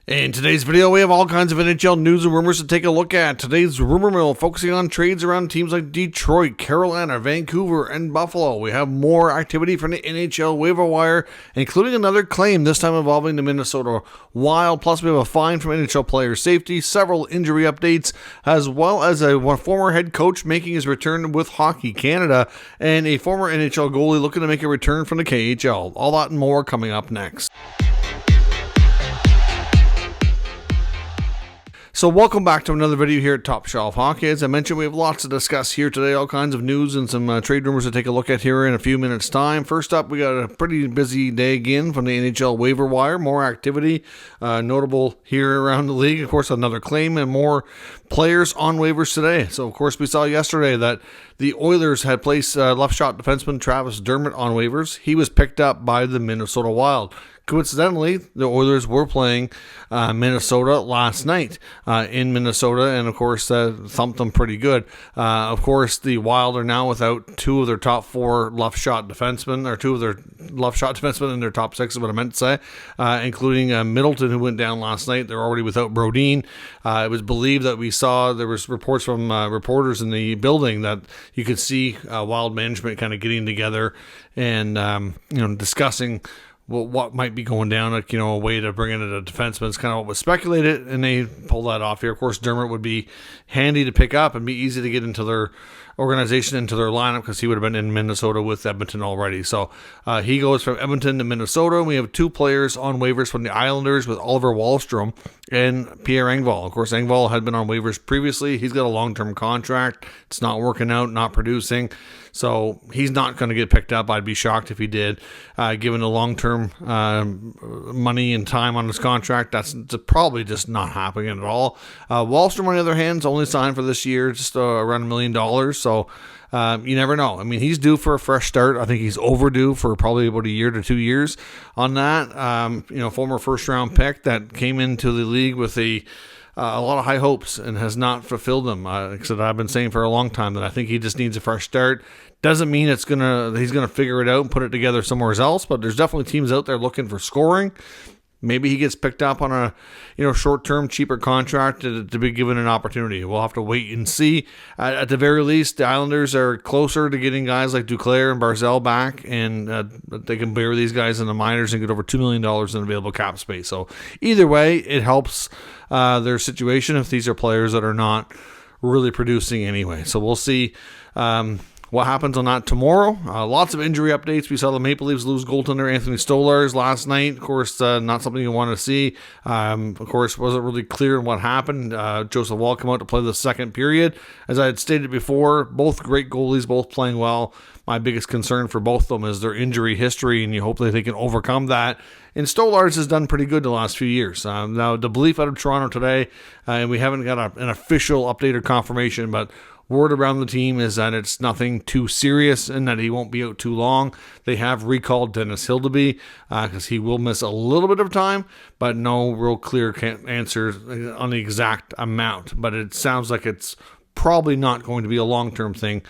In today's video, we have all kinds of NHL news and rumors to take a look at. Today's rumor mill focusing on trades around teams like Detroit, Carolina, Vancouver, and Buffalo. We have more activity from the NHL waiver wire, including another claim, this time involving the Minnesota Wild. Plus, we have a fine from NHL player safety, several injury updates, as well as a former head coach making his return with Hockey Canada, and a former NHL goalie looking to make a return from the KHL. All that and more coming up next. So welcome back to another video here at Top Shelf Hockey. As I mentioned, we have lots to discuss here today, all kinds of news and some trade rumors to take a look at here in a few minutes' time. First up, we got a pretty busy day again from the NHL waiver wire. More activity, notable here around the league. Of course, another claim and more players on waivers today. So, of course, we saw yesterday that the Oilers had placed left shot defenseman Travis Dermott on waivers. He was picked up by the Minnesota Wild. Coincidentally, the Oilers were playing Minnesota last night in Minnesota, and of course thumped them pretty good. Of course, the Wild are now without two of their top four left shot defensemen, or two of their left shot defensemen in their top six is what I meant to say, including Middleton, who went down last night. They're already without Brodin. It was believed that there was reports from reporters in the building that you could see Wild management kind of getting together and discussing what might be going down, a way to bring in a defenseman is kind of what was speculated, and they pulled that off here. Of course, Dermott would be handy to pick up and be easy to get into their organization, into their lineup, because he would have been in Minnesota with Edmonton already. So he goes from Edmonton to Minnesota. We have two players on waivers from the Islanders with Oliver Wahlstrom and Pierre Engvall. Of course, Engvall had been on waivers previously. He's got a long-term contract. It's not working out, not producing. So he's not going to get picked up. I'd be shocked if he did. Given the long-term money and time on his contract, that's probably just not happening at all. Wahlstrom, on the other hand, is only signed for this year, just around $1 million. So you never know. I mean, he's due for a fresh start. I think he's overdue for probably about a year to 2 years on that. Former first-round pick that came into the league with a lot of high hopes and has not fulfilled them. Like I said, I've been saying for a long time that I think he just needs a fresh start. Doesn't mean he's gonna figure it out and put it together somewhere else, but there's definitely teams out there looking for scoring. Maybe he gets picked up on a short-term, cheaper contract to be given an opportunity. We'll have to wait and see. At the very least, the Islanders are closer to getting guys like Duclair and Barzal back, and they can bury these guys in the minors and get over $2 million in available cap space. So either way, it helps their situation if these are players that are not really producing anyway. So we'll see what happens on that tomorrow. Lots of injury updates. We saw the Maple Leafs lose goaltender Anthony Stolarz last night. Of course, not something you want to see. Of course, wasn't really clear on what happened. Joseph Woll came out to play the second period. As I had stated before, both great goalies, both playing well. My biggest concern for both of them is their injury history, and you hope that they can overcome that. And Stolarz has done pretty good the last few years. Now, the belief out of Toronto today, and we haven't got an official update or confirmation, but word around the team is that it's nothing too serious and that he won't be out too long. They have recalled Dennis Hildeby because he will miss a little bit of time, but no real clear answer on the exact amount. But it sounds like it's probably not going to be a long-term thing,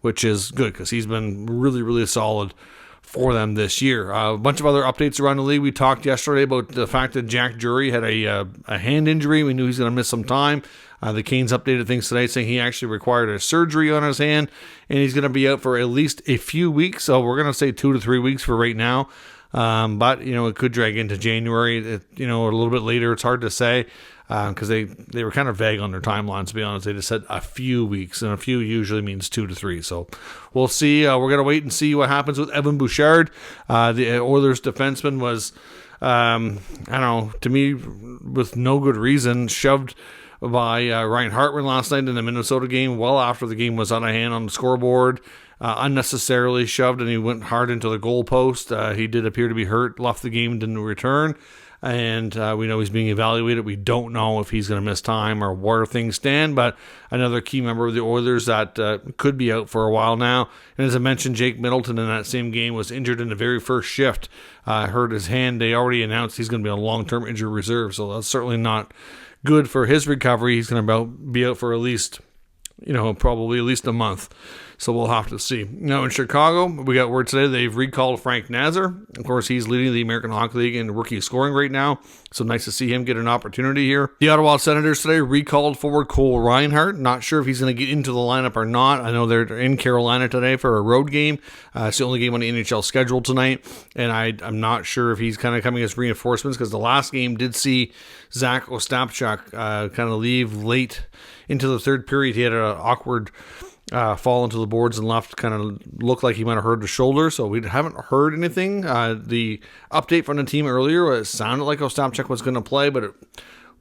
which is good because he's been really, really solid for them this year. A bunch of other updates around the league. We talked yesterday about the fact that Jack Drury had a hand injury. We knew he's going to miss some time. The Canes updated things today saying he actually required a surgery on his hand, and he's going to be out for at least a few weeks. So we're going to say 2 to 3 weeks for right now. But, it could drag into January, a little bit later. It's hard to say because they were kind of vague on their timelines, to be honest. They just said a few weeks, and a few usually means 2 to 3. So we'll see. We're going to wait and see what happens with Evan Bouchard. The Oilers defenseman was, to me, with no good reason, shoved by Ryan Hartman last night in the Minnesota game, well after the game was out of hand on the scoreboard. Unnecessarily shoved, and he went hard into the goalpost. He did appear to be hurt, left the game, didn't return, and we know he's being evaluated. We don't know if he's going to miss time or where things stand, but another key member of the Oilers that could be out for a while now. And as I mentioned, Jake Middleton in that same game was injured in the very first shift, hurt his hand. They already announced he's going to be on long-term injury reserve, so that's certainly not good for his recovery. He's going to be out for at least, probably at least a month. So we'll have to see. Now in Chicago, we got word today they've recalled Frank Nazar. Of course, he's leading the American Hockey League in rookie scoring right now. So nice to see him get an opportunity here. The Ottawa Senators today recalled forward Cole Reinhardt. Not sure if he's going to get into the lineup or not. I know they're in Carolina today for a road game. It's the only game on the NHL schedule tonight. And I'm not sure if he's kind of coming as reinforcements, because the last game did see Zach Ostapchuk kind of leave late into the third period. He had an awkward fall into the boards and left, kind of looked like he might have hurt his shoulder, so we haven't heard anything. The update from the team earlier, it sounded like Ostapchuk was going to play, but it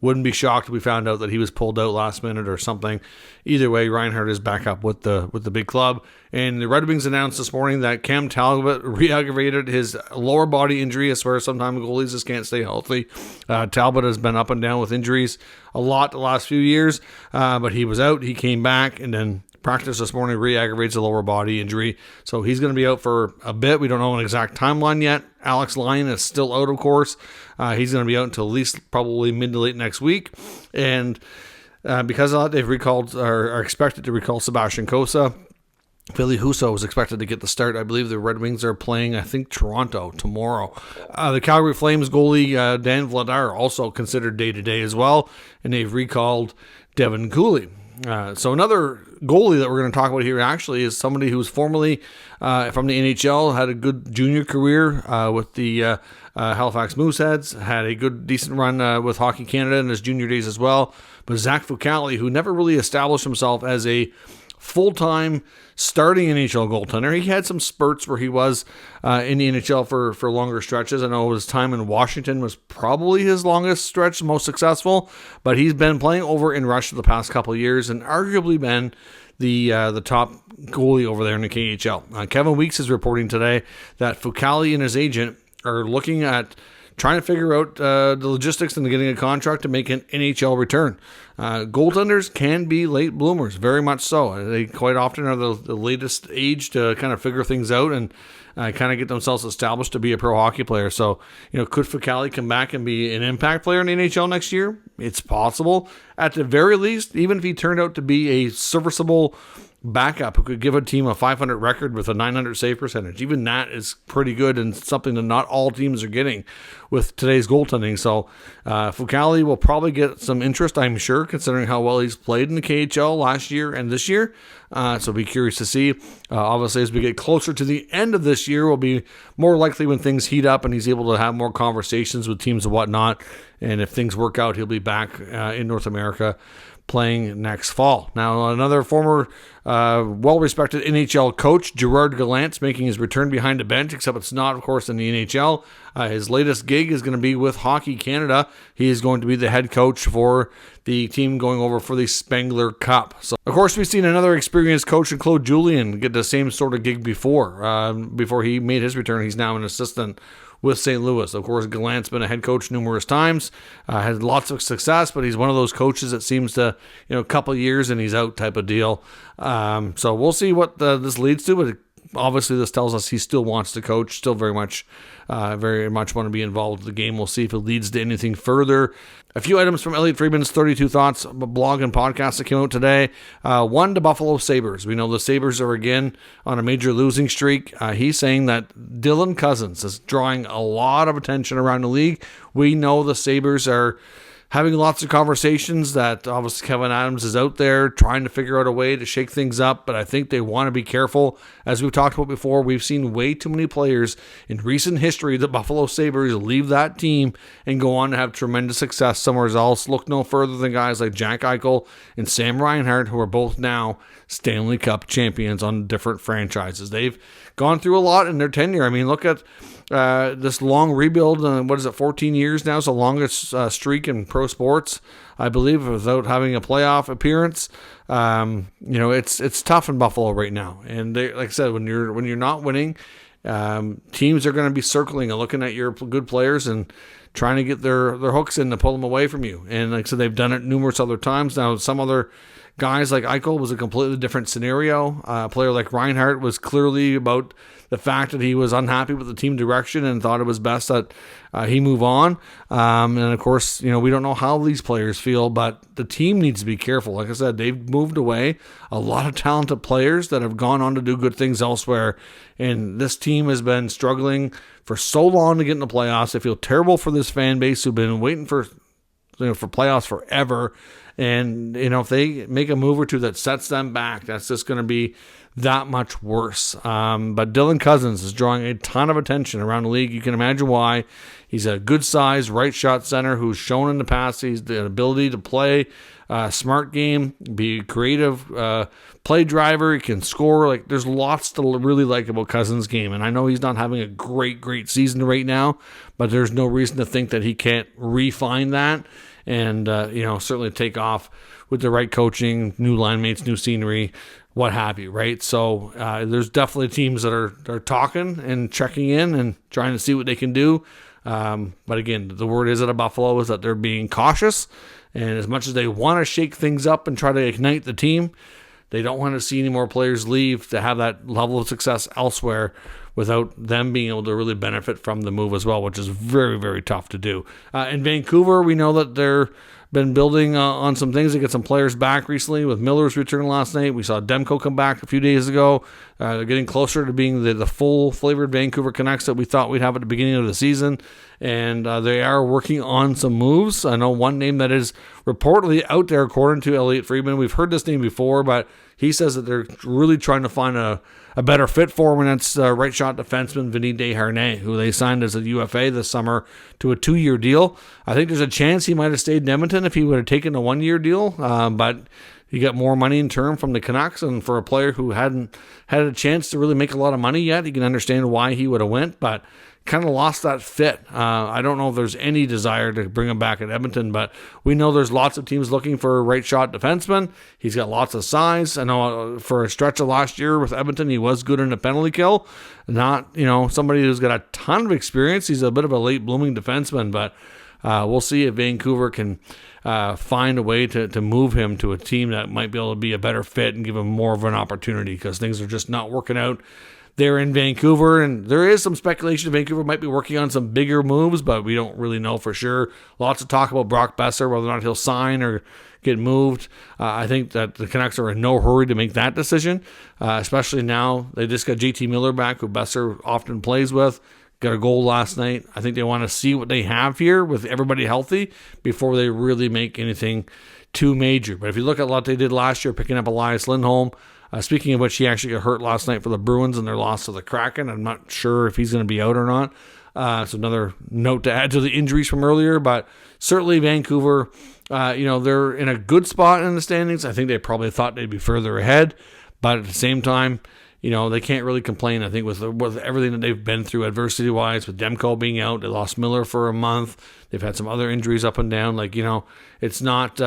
wouldn't be shocked if we found out that he was pulled out last minute or something. Either way, Reinhardt is back up with the big club. And the Red Wings announced this morning that Cam Talbot re-aggravated his lower body injury. I swear sometimes goalies just can't stay healthy. Talbot has been up and down with injuries a lot the last few years, but he was out. He came back and then practice this morning, re-aggravates a lower body injury. So he's going to be out for a bit. We don't know an exact timeline yet. Alex Lyon is still out, of course. He's going to be out until at least probably mid to late next week. And because of that, they've recalled, or are expected to recall Sebastian Cossa. Philly Husso is expected to get the start. I believe the Red Wings are playing, I think, Toronto tomorrow. The Calgary Flames goalie, Dan Vladar, also considered day-to-day as well. And they've recalled Devin Cooley. So another goalie that we're going to talk about here actually is somebody who was formerly from the NHL, had a good junior career with the Halifax Mooseheads, had a good, decent run with Hockey Canada in his junior days as well. But Zach Fucale, who never really established himself as a full-time starting NHL goaltender. He had some spurts where he was in the NHL for longer stretches. I know his time in Washington was probably his longest stretch, most successful, but he's been playing over in Russia the past couple of years and arguably been the top goalie over there in the KHL. Kevin Weeks is reporting today that Fucale and his agent are looking at trying to figure out the logistics and getting a contract to make an NHL return. Goaltenders can be late bloomers, very much so. They quite often are the latest age to kind of figure things out and kind of get themselves established to be a pro hockey player. So, could Fucale come back and be an impact player in the NHL next year? It's possible. At the very least, even if he turned out to be a serviceable backup who could give a team a 500 record with a 900 save percentage, even that is pretty good and something that not all teams are getting with today's goaltending. So Fucale will probably get some interest, I'm sure, considering how well he's played in the KHL last year and this year. So be curious to see. Obviously, as we get closer to the end of this year, will be more likely when things heat up and he's able to have more conversations with teams and whatnot. And if things work out, he'll be back in North America playing next fall. Now, another former well-respected NHL coach, Jerard Gallant, making his return behind the bench, except it's not, of course, in the NHL. His latest gig is going to be with Hockey Canada. He is going to be the head coach for the team going over for the Spengler Cup. So, of course, we've seen another experienced coach in Claude Julien get the same sort of gig before. Before he made his return, he's now an assistant with St. Louis. Of course, Gallant's been a head coach numerous times, had lots of success, but he's one of those coaches that seems to, a couple of years and he's out type of deal. So we'll see what this leads to, but obviously this tells us he still wants to coach, still very much want to be involved with the game. We'll see if it leads to anything further. A few items from Elliot Friedman's 32 Thoughts blog and podcast that came out today. One, the Buffalo Sabres. We know the Sabres are again on a major losing streak. He's saying that Dylan Cousins is drawing a lot of attention around the league. We know the Sabres are having lots of conversations, that obviously Kevin Adams is out there trying to figure out a way to shake things up, but I think they want to be careful. As we've talked about before, we've seen way too many players in recent history, the Buffalo Sabres, leave that team and go on to have tremendous success somewhere else. Look no further than guys like Jack Eichel and Sam Reinhart, who are both now Stanley Cup champions on different franchises. They've gone through a lot in their tenure. I mean, look at this long rebuild, 14 years now? It's the longest streak in pro sports, I believe, without having a playoff appearance. It's tough in Buffalo right now. And they, like I said, when you're not winning, teams are going to be circling and looking at your good players and trying to get their hooks in to pull them away from you. And like I said, they've done it numerous other times. Now, some other guys like Eichel was a completely different scenario. A player like Reinhart was clearly about the fact that he was unhappy with the team direction and thought it was best that he move on. And of course, we don't know how these players feel, but the team needs to be careful. Like I said, they've moved away a lot of talented players that have gone on to do good things elsewhere. And this team has been struggling for so long to get in the playoffs. I feel terrible for this fan base who've been waiting for playoffs forever. And, if they make a move or two that sets them back, that's just going to be that much worse. But Dylan Cousins is drawing a ton of attention around the league. You can imagine why. He's a good size right shot center who's shown in the past he's the ability to play smart game, be creative, play driver. He can score. Like, there's lots to really like about Cousins' game. And I know he's not having a great season right now, but there's no reason to think that he can't refine that and, certainly take off with the right coaching, new line mates, new scenery, what have you, right? So there's definitely teams that are talking and checking in and trying to see what they can do. But again, the word is at Buffalo is that they're being cautious. And as much as they want to shake things up and try to ignite the team, they don't want to see any more players leave to have that level of success elsewhere without them being able to really benefit from the move as well, which is very, very tough to do. In Vancouver, we know that they're been building on some things to get some players back recently with Miller's return last night. We saw Demko come back a few days ago. They're getting closer to being the full-flavored Vancouver Canucks that we thought we'd have at the beginning of the season, and they are working on some moves. I know one name that is reportedly out there, according to Elliotte Friedman. We've heard this name before, but he says that they're really trying to find a better fit for him, and that's right shot defenseman Vinny Desharnais, who they signed as a UFA this summer to a 2-year deal. I think there's a chance he might have stayed in Edmonton if he would have taken a 1-year deal, but he got more money in term from the Canucks, and for a player who hadn't had a chance to really make a lot of money yet, you can understand why he would have went, but kind of lost that fit. I don't know if there's any desire to bring him back at Edmonton, but we know there's lots of teams looking for a right shot defenseman. He's got lots of size. I know for a stretch of last year with Edmonton, he was good in a penalty kill. Not, somebody who's got a ton of experience. He's a bit of a late blooming defenseman, but we'll see if Vancouver can find a way to move him to a team that might be able to be a better fit and give him more of an opportunity, because things are just not working out there in Vancouver, and there is some speculation Vancouver might be working on some bigger moves, but we don't really know for sure. Lots of talk about Brock Besser, whether or not he'll sign or get moved. I think that the Canucks are in no hurry to make that decision, especially now they just got JT Miller back, who Besser often plays with. Got a goal last night. I think they want to see what they have here with everybody healthy before they really make anything too major. But if you look at what they did last year, picking up Elias Lindholm, speaking of which, he actually got hurt last night for the Bruins in their loss to the Kraken. I'm not sure if he's going to be out or not. So another note to add to the injuries from earlier, but certainly Vancouver, they're in a good spot in the standings. I think they probably thought they'd be further ahead, but at the same time, they can't really complain. I think with everything that they've been through adversity-wise, with Demko being out, they lost Miller for a month. They've had some other injuries up and down. It's not...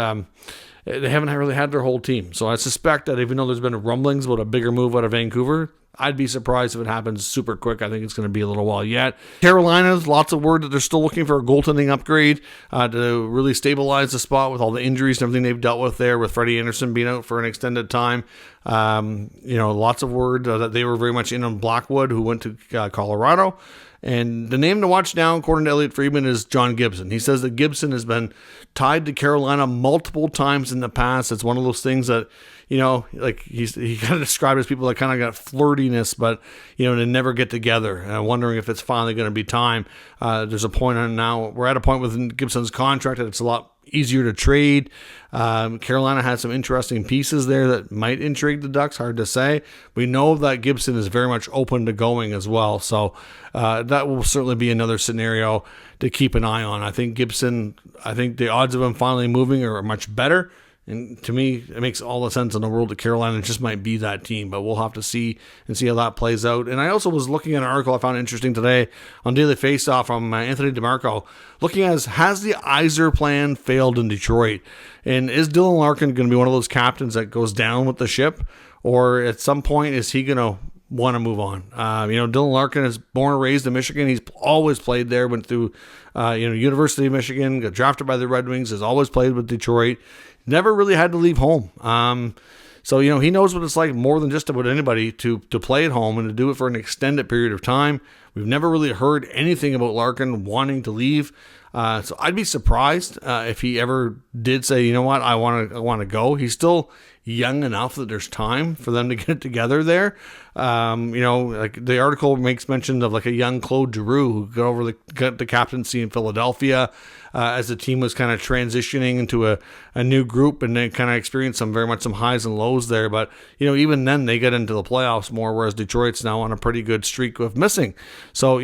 they haven't really had their whole team. So I suspect that even though there's been rumblings about a bigger move out of Vancouver, I'd be surprised if it happens super quick. I think it's going to be a little while yet. Carolina's lots of word that they're still looking for a goaltending upgrade to really stabilize the spot with all the injuries and everything they've dealt with there, with Freddie Anderson being out for an extended time. Lots of word that they were very much in on Blackwood, who went to Colorado. And the name to watch now, according to Elliotte Friedman, is John Gibson. He says that Gibson has been tied to Carolina multiple times in the past. It's one of those things that, he kind of described as people that kind of got flirtiness, but, they never get together. And I'm wondering if it's finally going to be time. There's a point on now, we're at a point with Gibson's contract that it's a lot easier to trade. Carolina has some interesting pieces there that might intrigue the Ducks. Hard to say. We know that Gibson is very much open to going as well. So that will certainly be another scenario to keep an eye on. I think the odds of him finally moving are much better. And to me, it makes all the sense in the world that Carolina just might be that team, but we'll have to see how that plays out. And I also was looking at an article I found interesting today on Daily Faceoff from Anthony DeMarco, looking at has the Yzer plan failed in Detroit? And is Dylan Larkin going to be one of those captains that goes down with the ship? Or at some point, is he going to want to move on. Dylan Larkin is born and raised in Michigan. He's always played there, went through, University of Michigan, got drafted by the Red Wings, has always played with Detroit, never really had to leave home. So, he knows what it's like more than just about anybody to play at home and to do it for an extended period of time. We've never really heard anything about Larkin wanting to leave. So I'd be surprised if he ever did say, you know what, I want to go. He's still young enough that there's time for them to get together there. Like the article makes mention of like a young Claude Giroux who got the captaincy in Philadelphia as the team was kind of transitioning into a new group, and they kind of experienced some highs and lows there. But, even then they get into the playoffs more, whereas Detroit's now on a pretty good streak of missing. So,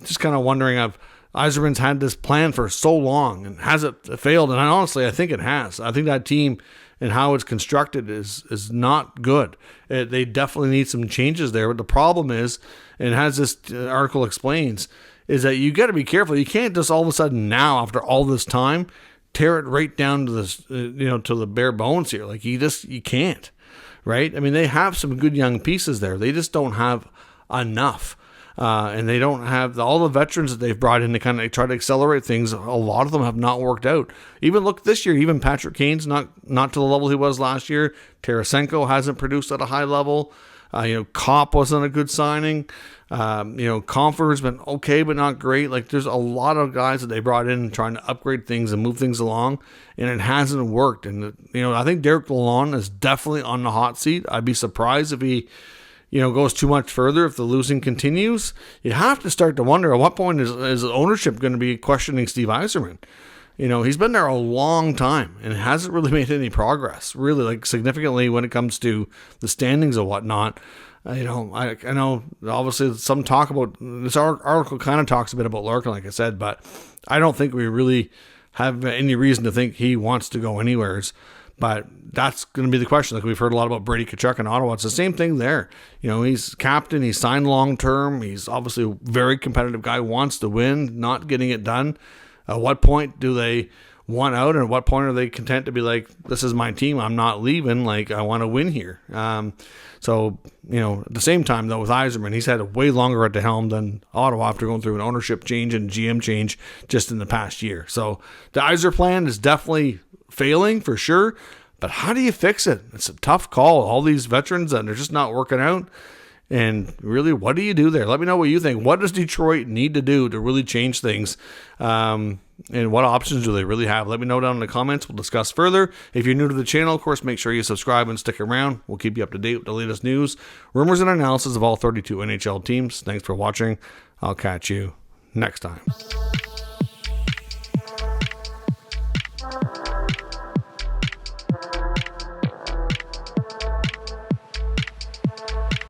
just kind of wondering if Yzerman's had this plan for so long, and has it failed? And honestly, I think it has. I think that team and how it's constructed is not good. They definitely need some changes there. But the problem is, and as this article explains, is that you got to be careful. You can't just all of a sudden now, after all this time, tear it right down to this, to the bare bones here. Like you can't, right? I mean, they have some good young pieces there. They just don't have enough. And they don't have all the veterans that they've brought in to kind of try to accelerate things. A lot of them have not worked out. Even look this year, even Patrick Kane's not to the level he was last year. Tarasenko hasn't produced at a high level. Kopp wasn't a good signing. Comfort's been okay, but not great. Like there's a lot of guys that they brought in trying to upgrade things and move things along, and it hasn't worked. And, I think Derek Lalonde is definitely on the hot seat. I'd be surprised if he goes too much further if the losing continues. You have to start to wonder, at what point is ownership going to be questioning Steve Yzerman? He's been there a long time and hasn't really made any progress, really, like significantly when it comes to the standings and whatnot. I know obviously some talk about, this article kind of talks a bit about Larkin, like I said, but I don't think we really have any reason to think he wants to go anywheres. But that's going to be the question. Like we've heard a lot about Brady Tkachuk in Ottawa. It's the same thing there. He's captain. He's signed long-term. He's obviously a very competitive guy, wants to win, not getting it done. At what point do they want out? And at what point are they content to be like, this is my team, I'm not leaving. Like, I want to win here. So, at the same time, though, with Yzerman, he's had a way longer at the helm than Ottawa after going through an ownership change and GM change just in the past year. So the Yzer plan is definitely failing for sure, but how do you fix it? It's a tough call. All these veterans that are just not working out, and really, what do you do there? Let me know what you think. What does Detroit need to do to really change things, and what options do they really have? Let me know down in the comments. We'll discuss further. If you're new to the channel, of course, make sure you subscribe and stick around. We'll keep you up to date with the latest news, rumors, and analysis of all 32 NHL teams. Thanks for watching. I'll catch you next time.